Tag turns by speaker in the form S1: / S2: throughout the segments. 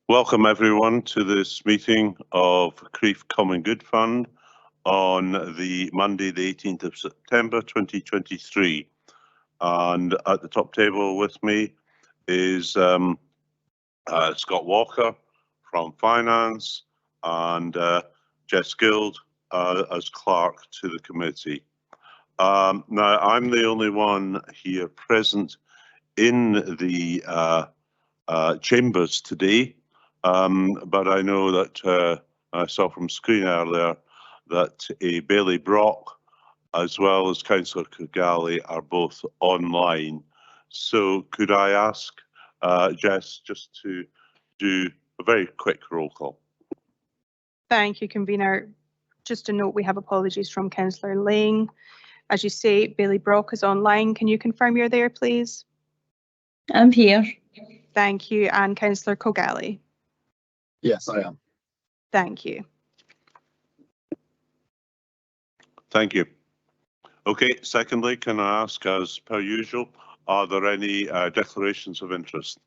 S1: Welcome everyone to this meeting of Crieff Common Good Fund on the Monday the 18th of September 2023. And at the top table with me is Scott Walker from Finance and Jess Guild as clerk to the committee. Now I'm the only one here present in the chambers today. But I know that I saw from screen earlier that Bailey Brock as well as Councillor Kigali are both online. So could I ask Jess just to do a very quick roll call?
S2: Thank you, Convener. Just a note, we have apologies from Councillor Lang. As you say, Bailey Brock is online. Can you confirm you're there, please?
S3: I'm here.
S2: Thank you. And Councillor Kigali?
S4: Yes, I am.
S2: Thank you.
S1: Thank you. Okay, secondly, can I ask, as per usual, are there any declarations of interest?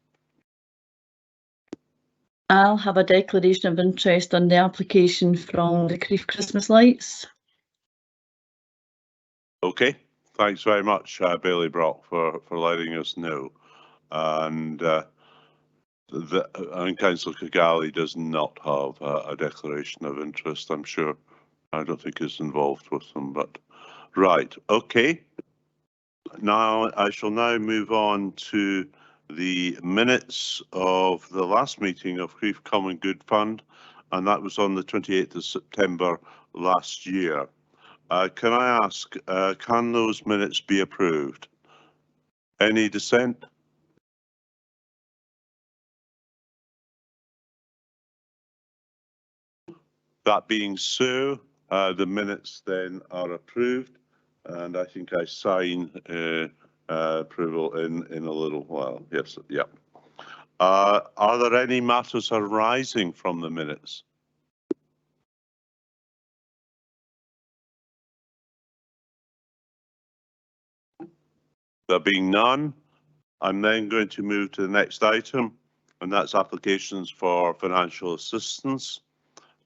S3: I'll have a declaration of interest on the application from the Crieff Christmas lights.
S1: Okay, thanks very much, Bailey Brock, for letting us know. And Councillor Kigali does not have a declaration of interest, I'm sure. I don't think is involved with them, but right, okay. Now I shall now move on to the minutes of the last meeting of Crieff Common Good Fund, and that was on the 28th of September last year. Can I ask, can those minutes be approved? Any dissent? That being so, the minutes then are approved, and I think I sign approval in a little while. Yes, yeah. Are there any matters arising from the minutes? There being none, I'm then going to move to the next item, and that's applications for financial assistance.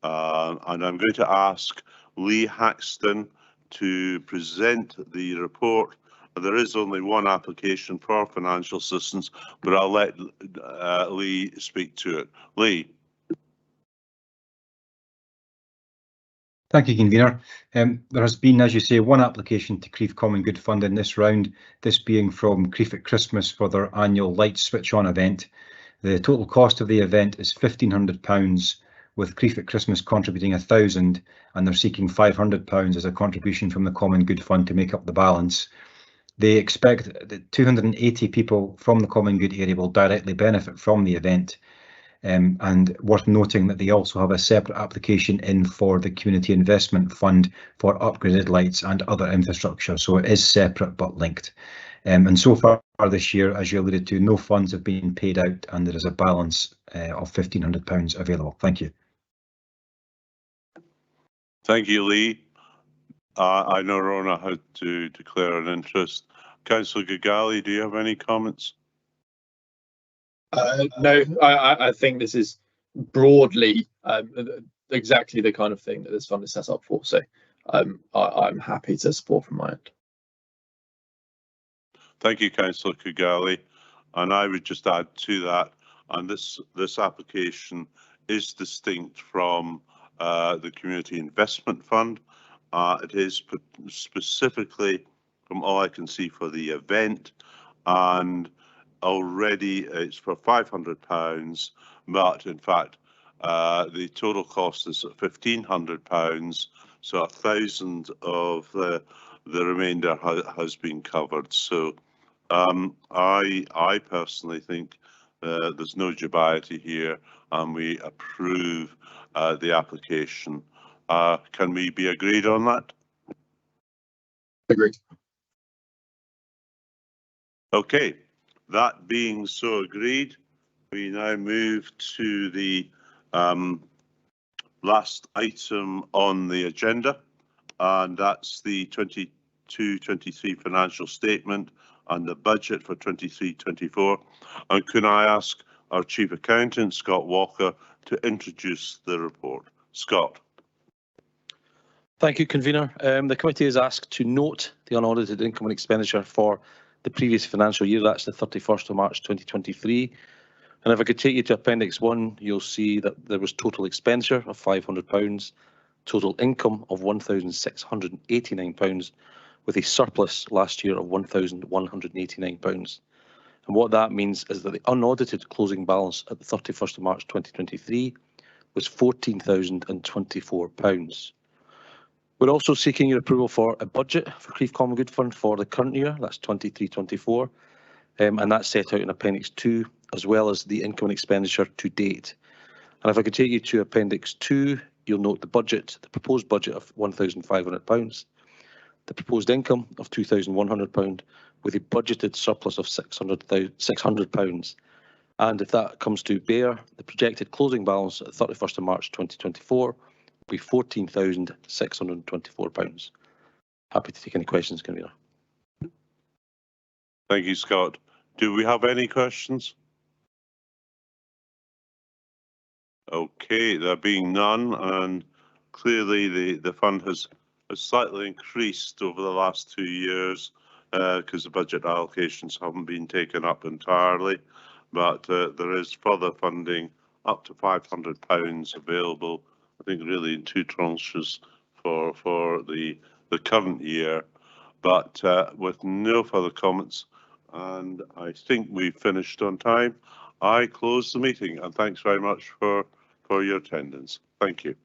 S1: And I'm going to ask Lee Haxton to present the report. There is only one application for financial assistance, but I'll let Lee speak to it. Lee.
S5: Thank you, Convener. There has been, as you say, one application to Crieff Common Good Fund in this round, this being from Crieff at Christmas for their annual light switch on event. The total cost of the event is £1,500, with Crieff at Christmas contributing £1,000, and they're seeking £500 as a contribution from the Common Good Fund to make up the balance. They expect that 280 people from the Common Good area will directly benefit from the event. And worth noting that they also have a separate application in for the Community Investment Fund for upgraded lights and other infrastructure, so it is separate but linked. And so far this year, as you alluded to, no funds have been paid out and there is a balance of £1,500 available. Thank you.
S1: Thank you, Lee. I know Rona had to declare an interest. Councillor Kigali, do you have any comments?
S4: No, I think this is broadly exactly the kind of thing that this fund is set up for. So I'm happy to support from my end.
S1: Thank you, Councillor Kigali. And I would just add to that, and this application is distinct from the Community Investment Fund. It is specifically, from all I can see, for the event, and already it's for £500, but in fact the total cost is £1,500, so £1,000 of the remainder has been covered. So I personally think there's no dubiety here, and we approve the application. Can we be agreed on that?
S4: Agreed.
S1: Okay, that being so agreed, we now move to the last item on the agenda, and that's the 22-23 financial statement and the budget for 23-24. And can I ask our Chief Accountant, Scott Walker, to introduce the report. Scott.
S6: Thank you, Convener. The committee is asked to note the unaudited income and expenditure for the previous financial year, that's the 31st of March 2023. And if I could take you to Appendix 1, you'll see that there was total expenditure of £500, total income of £1,689, with a surplus last year of £1,189. And what that means is that the unaudited closing balance at the 31st of March 2023 was £14,024. We're also seeking your approval for a budget for Crieff Common Good Fund for the current year, that's 23-24, and that's set out in Appendix 2, as well as the income and expenditure to date. And if I could take you to Appendix 2, you'll note the budget, the proposed budget of £1,500, the proposed income of £2,100, with a budgeted surplus of £600. And if that comes to bear, the projected closing balance at 31st of March 2024 will be £14,624. Happy to take any questions, Convener.
S1: Thank you, Scott. Do we have any questions? Okay, there being none, and clearly the fund has slightly increased over the last 2 years because the budget allocations haven't been taken up entirely, but there is further funding up to £500 available, I think really in 2 tranches for the current year. But with no further comments, and I think we've finished on time, I close the meeting, and thanks very much for your attendance. Thank you.